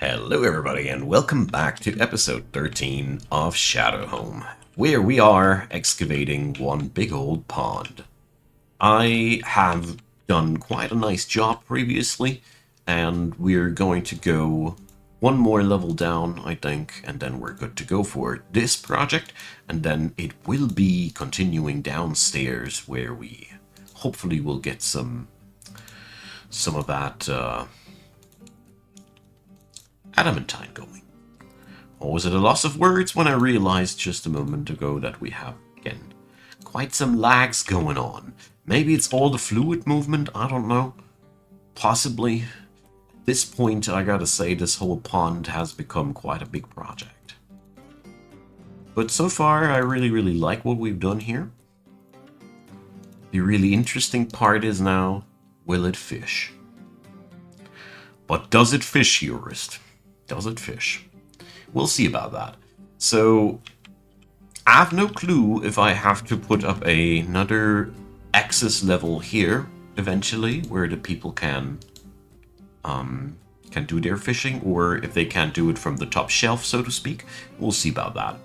Hello everybody and welcome back to episode 13 of Shadowhome, where we are excavating one big old pond. I have done quite a nice job previously, and we're going to go one more level down, I think, and then we're good to go for this project, and then it will be continuing downstairs where we hopefully will get some of that adamantine going. Or was it a loss of words when I realized just a moment ago that we have, again, quite some lags going on. Maybe it's all the fluid movement, I don't know. Possibly. At this point, I gotta say, this whole pond has become quite a big project. But so far, I really like what we've done here. The really interesting part is now, will it fish? But does it fish, Eurist? Does it fish? We'll see about that. So, I have no clue if I have to put up another access level here eventually, where the people can do their fishing, or if they can't do it from the top shelf, so to speak. We'll see about that.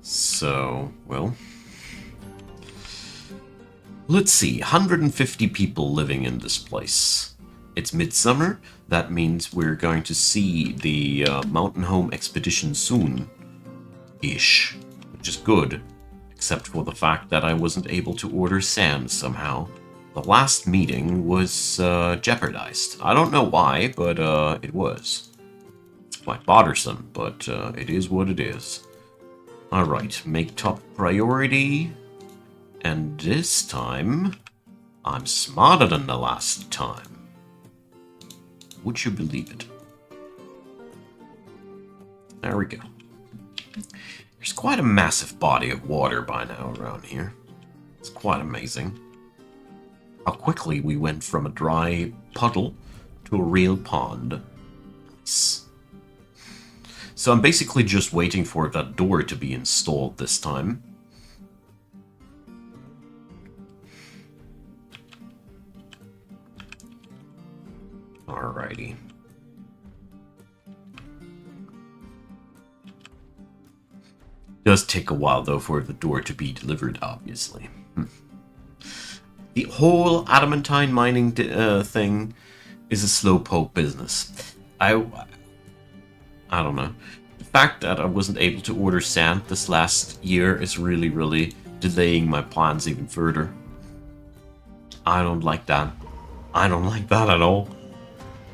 So, well, let's see. 150 people living in this place. It's midsummer. That means we're going to see the mountain home expedition soon-ish, which is good, except for the fact that I wasn't able to order sand somehow. The last meeting was jeopardized. I don't know why, but it was. It's quite bothersome, but it is what it is. Alright, make top priority. And this time, I'm smarter than the last time. Would you believe it? There we go. There's quite a massive body of water by now around here. It's quite amazing how quickly we went from a dry puddle to a real pond. Nice. So I'm basically just waiting for that door to be installed this time. Alrighty. Does take a while though for the door to be delivered, obviously. The whole adamantine mining thing is a slowpoke business. I don't know. The fact that I wasn't able to order sand this last year is really delaying my plans even further. I don't like that. I don't like that at all.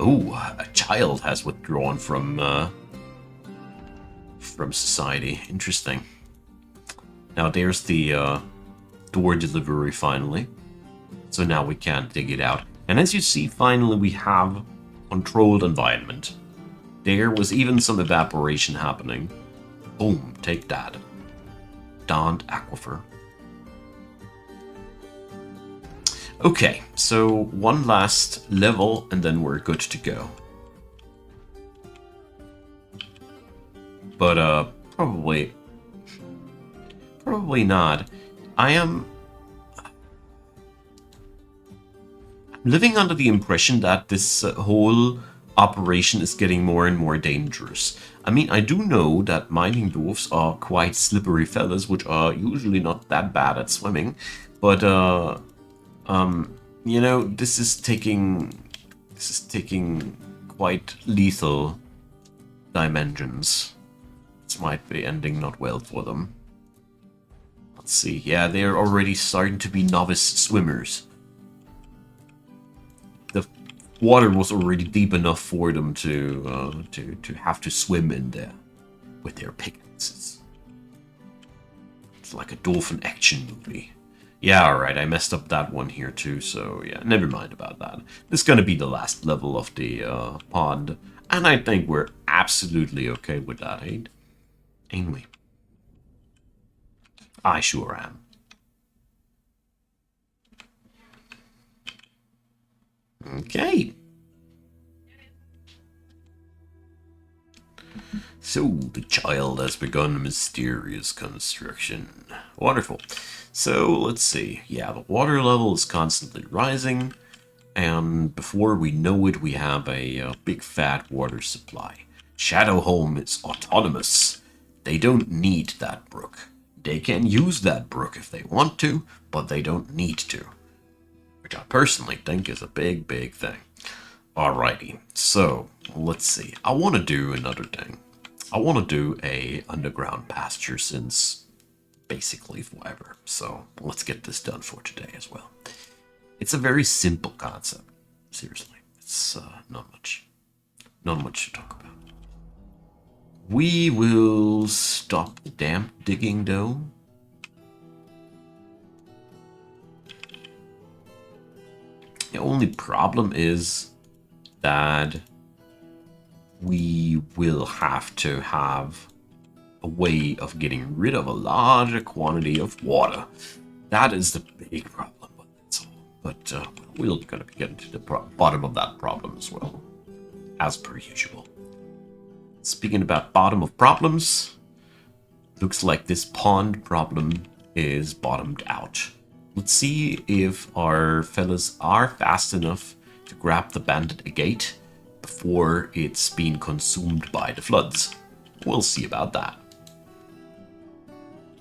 Oh, a child has withdrawn from society. Interesting. Now there's the door delivery finally. So now we can dig it out. And as you see, finally we have controlled environment. There was even some evaporation happening. Boom, take that. Darned aquifer. Okay, so one last level and then we're good to go. But probably not. I'm living under the impression that this whole operation is getting more and more dangerous. I mean, I do know that mining dwarfs are quite slippery fellas, which are usually not that bad at swimming, but you know, this is taking quite lethal dimensions. This might be ending not well for them. Let's see. Yeah, they're already starting to be novice swimmers. The water was already deep enough for them to have to swim in there with their pickaxes. It's like a dolphin action movie. Yeah, alright, I messed up that one here too, so yeah, never mind about that. This is gonna be the last level of the pond, and I think we're absolutely okay with that, ain't we? I sure am. Okay. So, the child has begun mysterious construction. Wonderful. So, let's see. Yeah, the water level is constantly rising. And before we know it, we have a big fat water supply. Shadowholm is autonomous. They don't need that brook. They can use that brook if they want to, but they don't need to. Which I personally think is a big, big thing. Alrighty, so let's see. I want to do another thing. I want to do a underground pasture since basically forever. So let's get this done for today as well. It's a very simple concept. Seriously, it's not much to talk about. We will stop the damp digging though. The only problem is that we will have to have a way of getting rid of a larger quantity of water. That is the big problem, but that's all. But we're going to be getting to the bottom of that problem as well, as per usual. Speaking about bottom of problems, looks like this pond problem is bottomed out. Let's see if our fellas are fast enough to grab the bandit agate before it's been consumed by the floods. We'll see about that.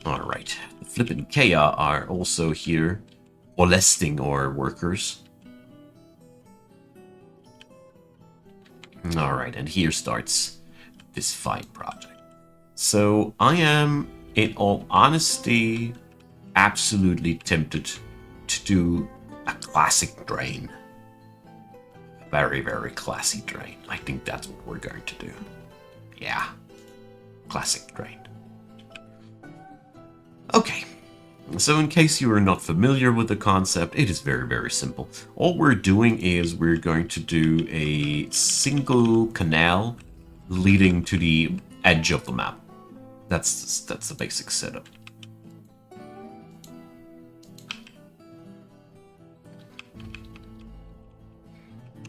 Alright, the flippin' Kea are also here molesting our workers. Alright, and here starts this fight project. So I am, in all honesty, absolutely tempted to do a classic drain. A very, very classy drain. I think that's what we're going to do. Yeah, classic drain. Okay, so in case you are not familiar with the concept, it is very, very simple. All we're doing is we're going to do a single canal leading to the edge of the map. That's the basic setup.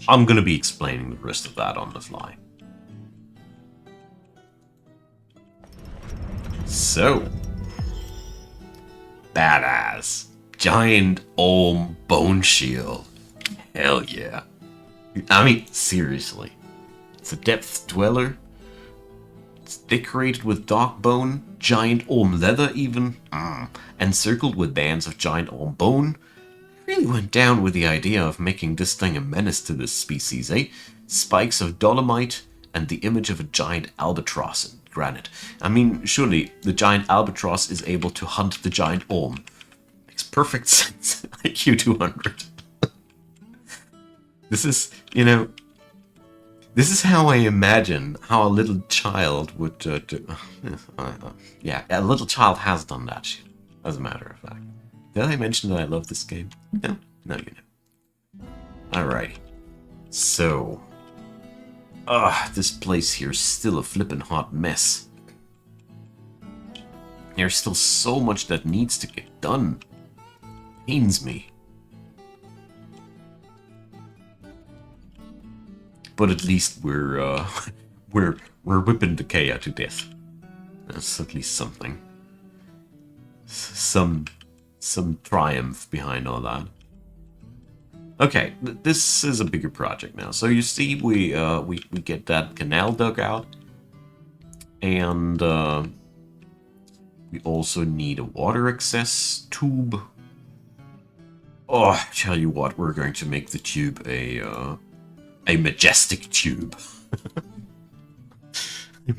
I'm gonna be explaining the rest of that on the fly. So, badass giant Olm bone shield. Hell yeah. I mean, seriously. It's a depth dweller. It's decorated with dark bone, giant Olm leather even, encircled with bands of giant Olm bone. Really went down with the idea of making this thing a menace to this species, eh? Spikes of dolomite and the image of a giant albatross in granite. I mean, surely the giant albatross is able to hunt the giant Olm. Makes perfect sense. IQ 200. This is, you know, this is how I imagine how a little child would do. Yeah, a little child has done that shit, as a matter of fact. Did I mention that I love this game? No? No, you know. Alrighty. So. This place here is still a flippin' hot mess. There's still so much that needs to get done. Pains me. But at least we're whipping the Kea to death. That's at least something. Some triumph behind all that. Okay, this is a bigger project now. So you see, we get that canal dug out, and we also need a water access tube. Oh, I tell you what, we're going to make the tube a majestic tube. I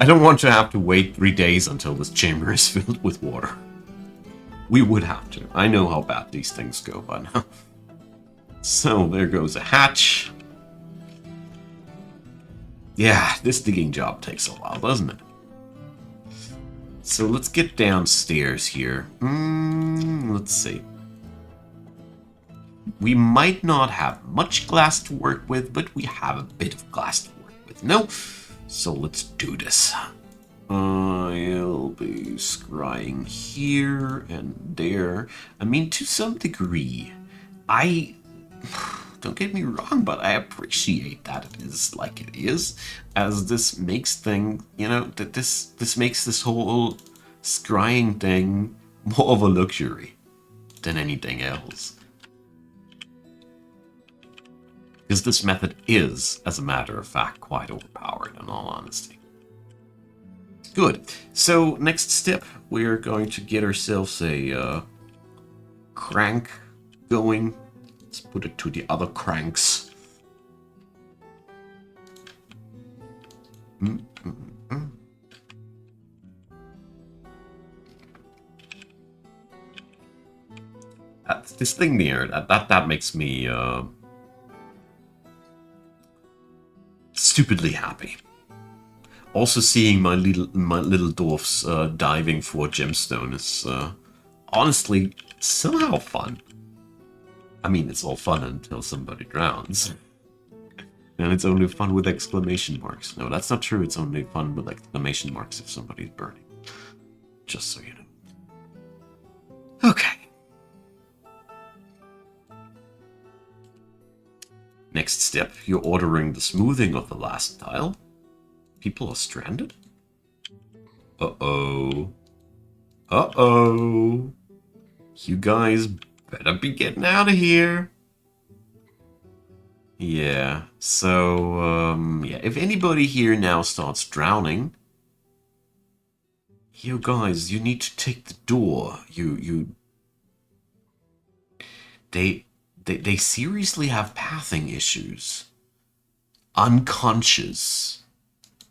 don't want to have to wait 3 days until this chamber is filled with water. We would have to. I know how bad these things go by now. So, there goes a hatch. Yeah, this digging job takes a while, doesn't it? So, let's get downstairs here. Let's see. We might not have much glass to work with, but we have a bit of glass to work with. No? So, let's do this. I'll be scrying here and there. I mean, to some degree, don't get me wrong, but I appreciate that it is like it is, as this makes thing, you know, that this makes this whole scrying thing more of a luxury than anything else. Because this method is, as a matter of fact, quite overpowered, in all honesty. Good. So, next step, we're going to get ourselves a crank going. Let's put it to the other cranks. This thing there, that makes me stupidly happy. Also, seeing my little dwarfs diving for a gemstone is honestly somehow fun. I mean, it's all fun until somebody drowns. And it's only fun with exclamation marks. No, that's not true. It's only fun with exclamation marks if somebody's burning. Just so you know. Okay. Next step, you're ordering the smoothing of the last tile. People are stranded? Uh-oh. Uh-oh. You guys better be getting out of here. Yeah, so, yeah, if anybody here now starts drowning, you guys, you need to take the door. They seriously have pathing issues. Unconscious.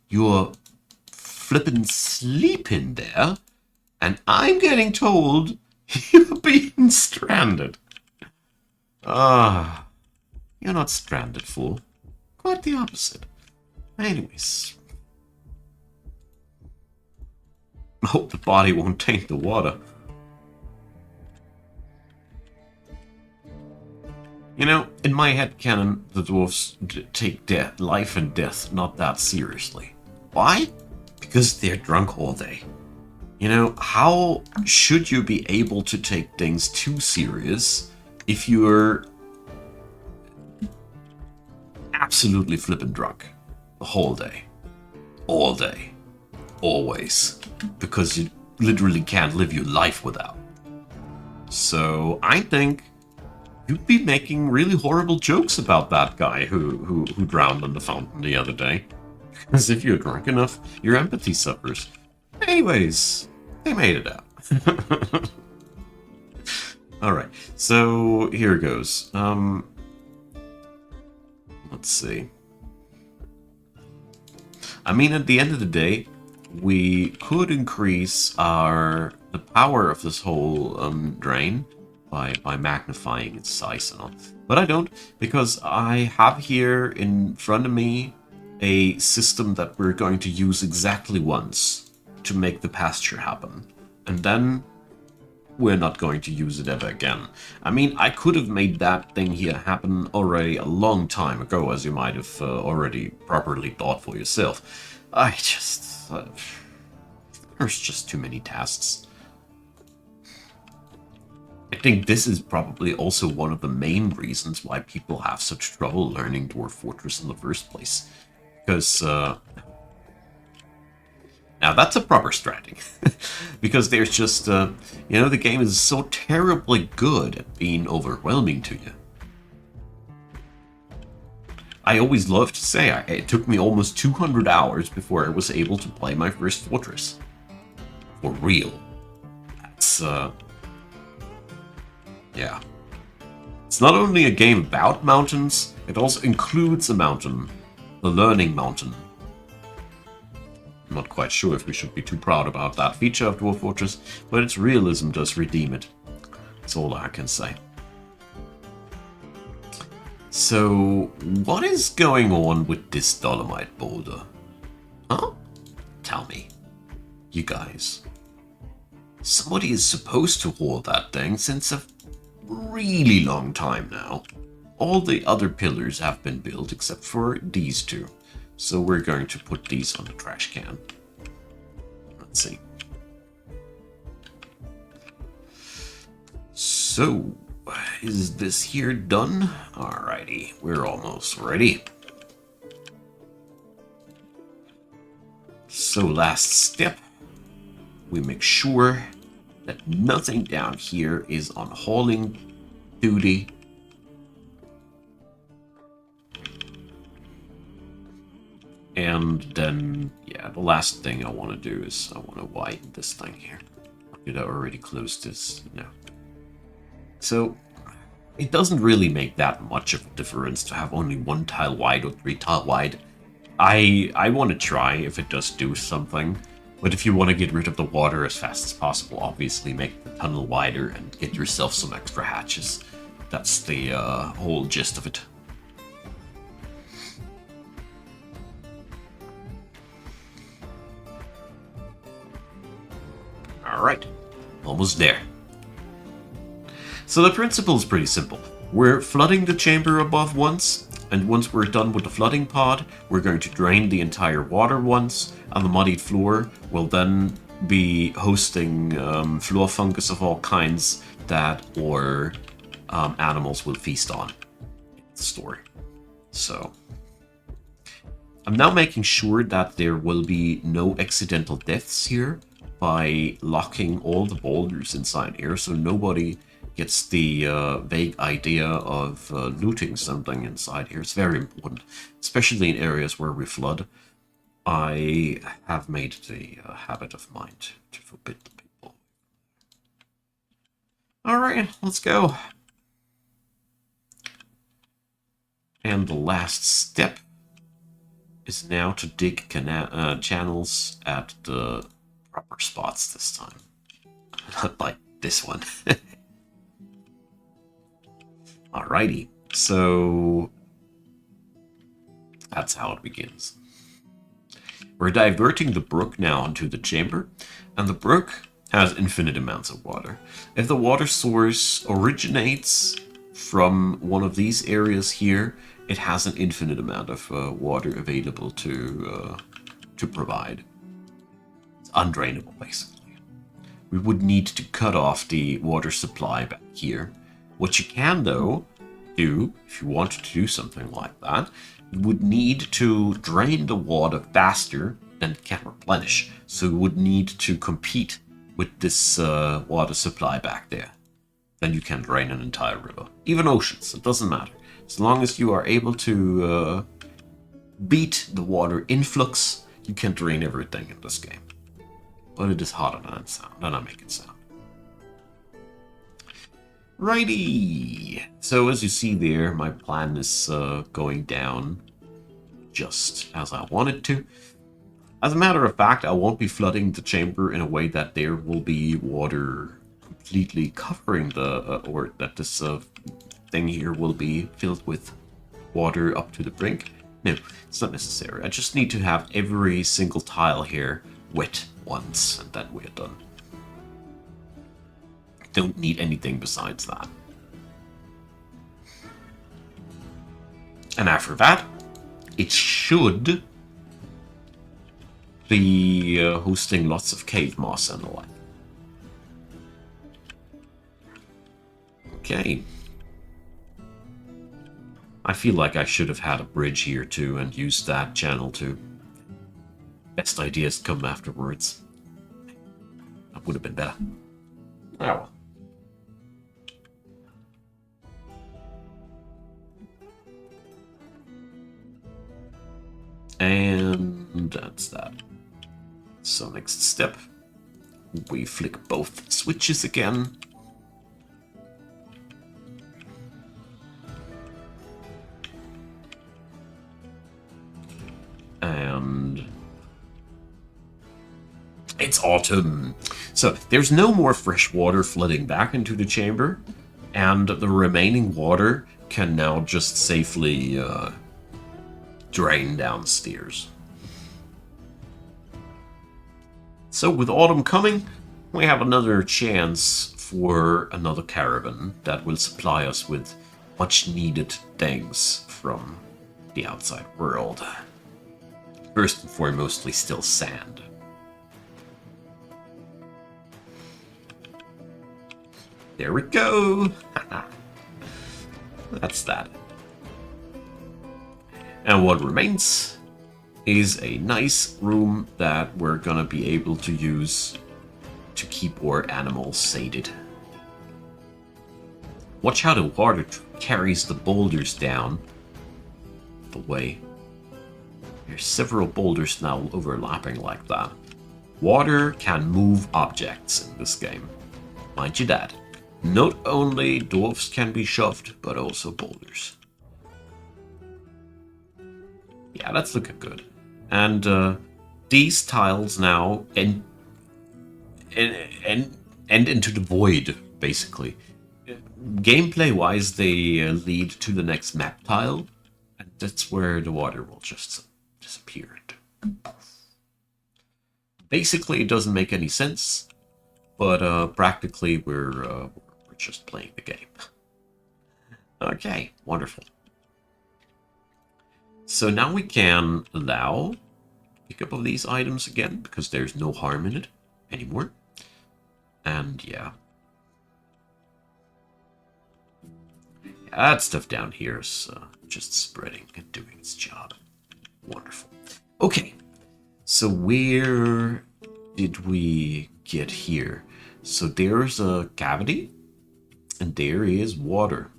You're flippin' sleeping there, and I'm getting told you're being stranded. You're not stranded, fool. Quite the opposite. Anyways. I hope the body won't taint the water. You know, in my headcanon, the dwarves take life and death not that seriously. Why? Because they're drunk all day. You know, how should you be able to take things too serious if you're absolutely flippin' drunk the whole day? All day. Always. Because you literally can't live your life without. So, I think you'd be making really horrible jokes about that guy who drowned in the fountain the other day. Because if you're drunk enough, your empathy suffers. Anyways, they made it out. Alright, so here goes. Let's see. I mean, at the end of the day, we could increase the power of this whole drain by magnifying its size and all. But I don't, because I have here in front of me a system that we're going to use exactly once to make the pasture happen. And then we're not going to use it ever again. I mean, I could have made that thing here happen already a long time ago, as you might have already properly thought for yourself. I just... there's just too many tasks. I think this is probably also one of the main reasons why people have such trouble learning Dwarf Fortress in the first place. Because, now that's a proper stratting. Because there's just, you know, the game is so terribly good at being overwhelming to you. I always love to say, it took me almost 200 hours before I was able to play my first Fortress. For real. That's, yeah. It's not only a game about mountains, it also includes a mountain. The learning mountain. I'm not quite sure if we should be too proud about that feature of Dwarf Fortress, but its realism does redeem it. That's all I can say. So, what is going on with this dolomite boulder? Huh? Tell me. You guys. Somebody is supposed to hold that thing since a really long time now. All the other pillars have been built except for these two. So we're going to put these on the trash can. Let's see. So, is this here done? Alrighty, we're almost ready. So last step, we make sure that nothing down here is on hauling duty. And then, yeah, the last thing I want to do is I want to widen this thing here. Did I already close this? No. So, it doesn't really make that much of a difference to have only 1 tile wide or 3 tile wide. I want to try if it does do something. But if you want to get rid of the water as fast as possible, obviously make the tunnel wider and get yourself some extra hatches. That's the whole gist of it. Alright, almost there. So the principle is pretty simple. We're flooding the chamber above once, and once we're done with the flooding pod, we're going to drain the entire water once, and the muddied floor will then be hosting floor fungus of all kinds that our animals will feast on in the story. So, I'm now making sure that there will be no accidental deaths here by locking all the boulders inside here, so nobody gets the vague idea of looting something inside here. It's very important, especially in areas where we flood. I have made the habit of mind to forbid the people. Alright, let's go. And the last step is now to dig channels at the proper spots this time. Not like this one. Alrighty, so that's how it begins. We're diverting the brook now into the chamber, and the brook has infinite amounts of water. If the water source originates from one of these areas here, it has an infinite amount of water available to provide. It's undrainable, basically. We would need to cut off the water supply back here. What you can, though, do, if you wanted to do something like that, you would need to drain the water faster than it can replenish. So you would need to compete with this water supply back there. Then you can drain an entire river. Even oceans, it doesn't matter. As long as you are able to beat the water influx, you can drain everything in this game. But it is harder than I make it sound. Righty! So as you see there, my plan is going down just as I want it to. As a matter of fact, I won't be flooding the chamber in a way that there will be water completely covering the, or that this thing here will be filled with water up to the brink. No, it's not necessary. I just need to have every single tile here wet once, and then we're done. Don't need anything besides that. And after that, it should be hosting lots of cave moss and the like. Okay. I feel like I should have had a bridge here too and used that channel too. Best ideas come afterwards. That would have been better. Oh well. And that's that. So next step, we flick both switches again. And it's autumn. So there's no more fresh water flooding back into the chamber, and the remaining water can now just safely drain downstairs. So with autumn coming, we have another chance for another caravan that will supply us with much needed things from the outside world. First and foremostly still sand. There we go! That's that. And what remains is a nice room that we're gonna be able to use to keep our animals sated. Watch how the water carries the boulders down the way. There's several boulders now overlapping like that. Water can move objects in this game. Mind you that. Not only dwarfs can be shoved, but also boulders. Yeah, that's looking good. And these tiles now end into the void, basically. Gameplay-wise, they lead to the next map tile, and that's where the water will just disappear. Basically, it doesn't make any sense, but practically, we're just playing the game. Okay, wonderful. So now we can allow pickup of these items again, because there's no harm in it anymore. And yeah. That stuff down here is just spreading and doing its job. Wonderful. Okay, so where did we get here? So there's a cavity, and there is water.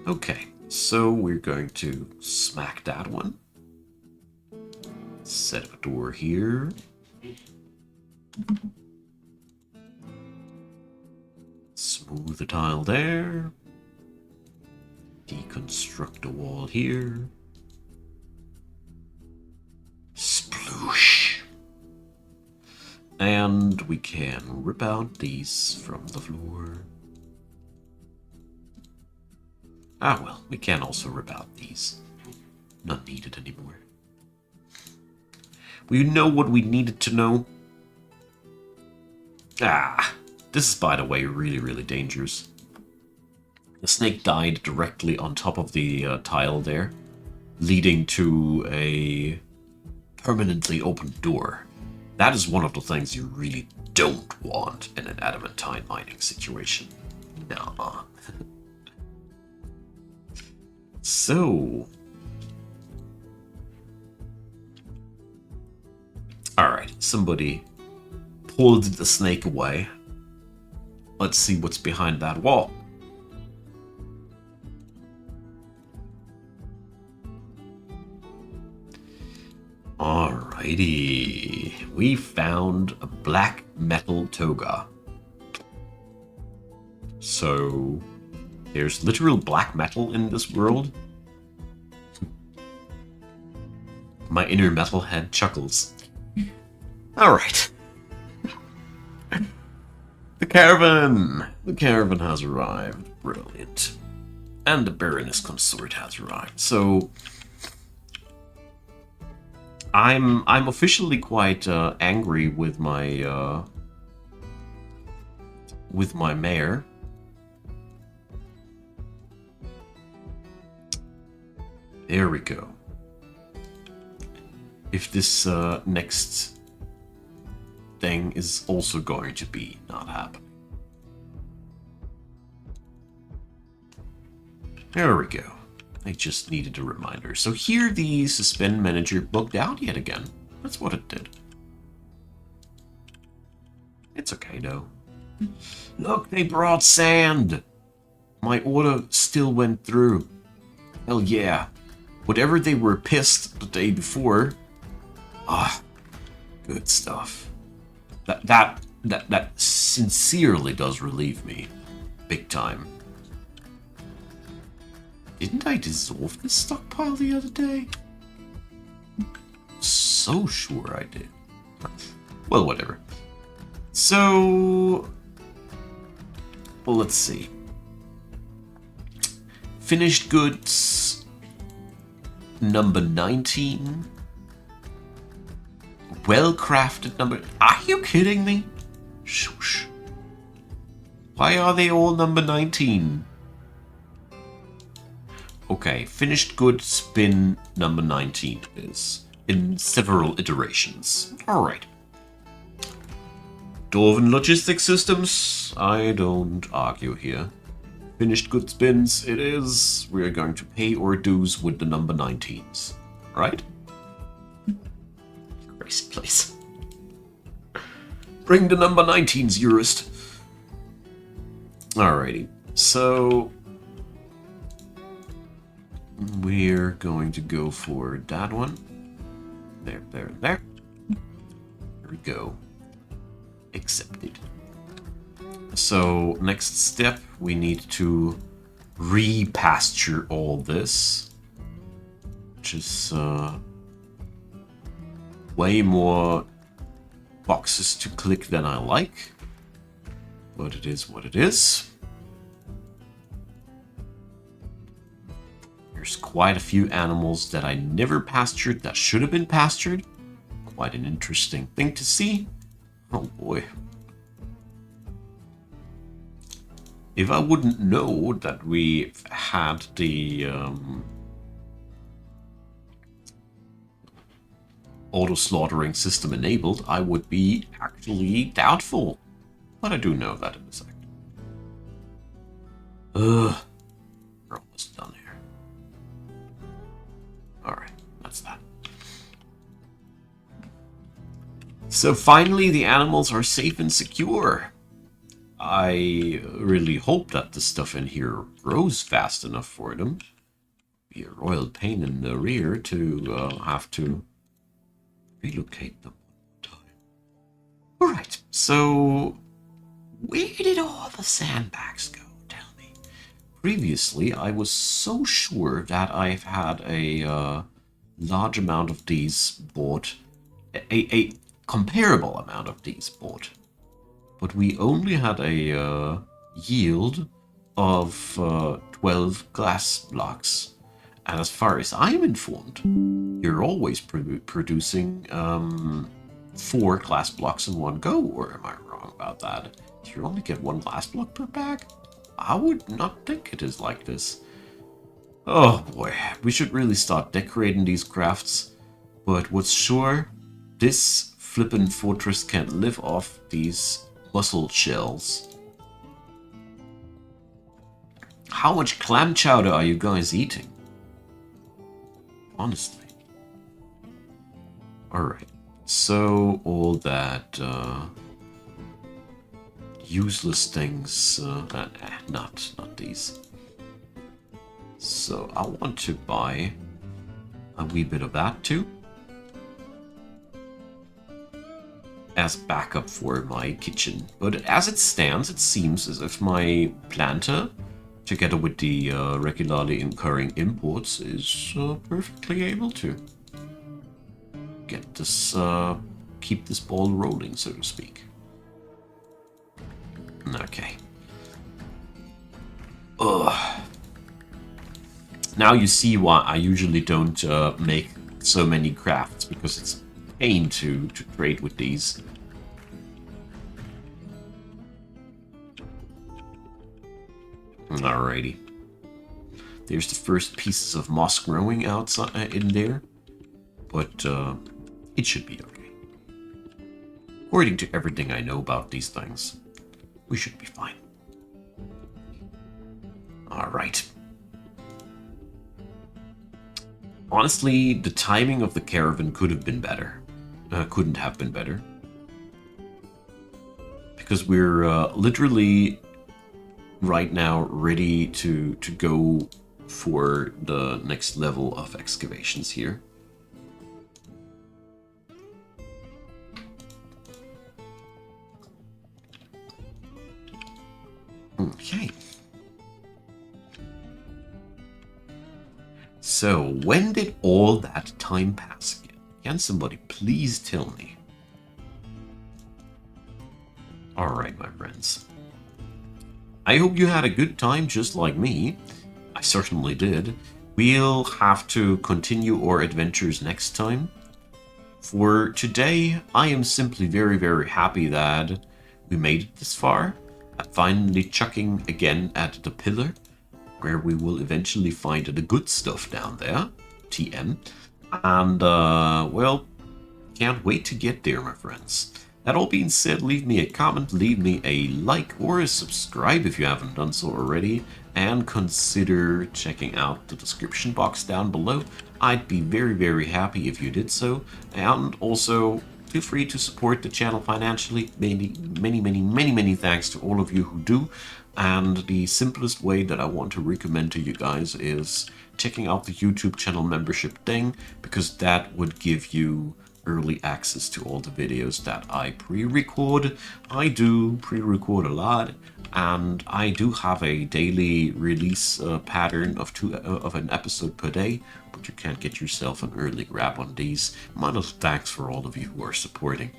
Okay, so we're going to smack that one. Set up a door here. Smooth the tile there. Deconstruct the wall here. Sploosh. And we can rip out these from the floor. Ah well, we can also rip out these. Not needed anymore. We know what we needed to know. Ah, this is, by the way, really, really dangerous. The snake died directly on top of the tile there, leading to a permanently open door. That is one of the things you really don't want in an adamantine mining situation. Nah. So... Alright, somebody pulled the snake away. Let's see what's behind that wall. Alrighty, we found a black metal toga. So, there's literal black metal in this world? My inner metalhead chuckles. Alright. The caravan! The caravan has arrived. Brilliant. And the Baroness Consort has arrived. So... I'm officially quite angry with my mayor. There we go. If this next thing is also going to be not happening. There we go. I just needed a reminder. So here the suspend manager bugged out yet again. That's what it did. It's okay though. Look, they brought sand. My order still went through. Hell yeah. Whatever they were pissed the day before. Ah, good stuff. That sincerely does relieve me. Big time. Didn't I dissolve this stockpile the other day? So sure I did. Well, whatever. So... well, let's see. Finished goods... number 19. Well-crafted number... Are you kidding me? Shush. Why are they all number 19? Okay, finished goods bin number 19 is in several iterations. Alright. Dwarven logistic systems, I don't argue here. Finished goods bins, it is. We're going to pay our dues with the number 19s. Right? Grace, please. Bring the number 19s, Eurist. Alrighty, so... we're going to go for that one. There, there, there. There we go. Accepted. So, next step, we need to re-pasture all this. Which is way more boxes to click than I like. But it is what it is. There's quite a few animals that I never pastured that should have been pastured. Quite an interesting thing to see. Oh boy. If I wouldn't know that we had the auto-slaughtering system enabled, I would be actually doubtful. But I do know that in a second. We're almost done here. Alright, that's that. So finally the animals are safe and secure. I really hope that the stuff in here grows fast enough for them. Be a royal pain in the rear to have to relocate them one time. Alright, so where did all the sandbags go? Tell me. Previously, I was so sure that I've had a large amount of these bought, a comparable amount of these bought. But we only had a yield of 12 glass blocks. And as far as I'm informed, you're always producing 4 glass blocks in one go, or am I wrong about that? Do you only get 1 glass block per bag? I would not think it is like this. Oh boy, we should really start decorating these crafts. But what's sure, this flippin' fortress can't live off these mussel shells. How much clam chowder are you guys eating? Honestly. Alright, so all that useless things, not these. So I want to buy a wee bit of that too. As backup for my kitchen. But as it stands, it seems as if my planter, together with the regularly incurring imports, is perfectly able to get this, keep this ball rolling, so to speak. Okay. Ugh. Now you see why I usually don't make so many crafts, because it's a pain to trade with these. Alrighty. There's the first pieces of moss growing outside in there, but it should be okay. According to everything I know about these things, we should be fine. Alright. Honestly, the timing of the caravan could have been better. Couldn't have been better. Because we're literally right now ready to go for the next level of excavations here. Okay. So, when did all that time pass again? Can somebody please tell me? Alright, my friends. I hope you had a good time just like me. I certainly did. We'll have to continue our adventures next time. For today, I am simply very, very happy that we made it this far. I'm finally chucking again at the pillar, where we will eventually find the good stuff down there, TM. And, well, can't wait to get there, my friends. That all being said, leave me a comment, leave me a like, or a subscribe if you haven't done so already, and consider checking out the description box down below. I'd be very, very happy if you did so, and also feel free to support the channel financially. Many thanks to all of you who do. And the simplest way that I want to recommend to you guys is checking out the YouTube channel membership thing, because that would give you early access to all the videos that I pre-record. I do pre-record a lot, and I do have a daily release pattern of an episode per day, but you can't get yourself an early grab on these. Minus thanks for all of you who are supporting.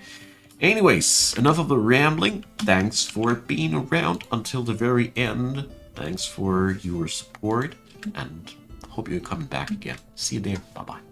Anyways, enough of the rambling. Thanks for being around until the very end. Thanks for your support, and hope you're coming back again. See you there. Bye-bye.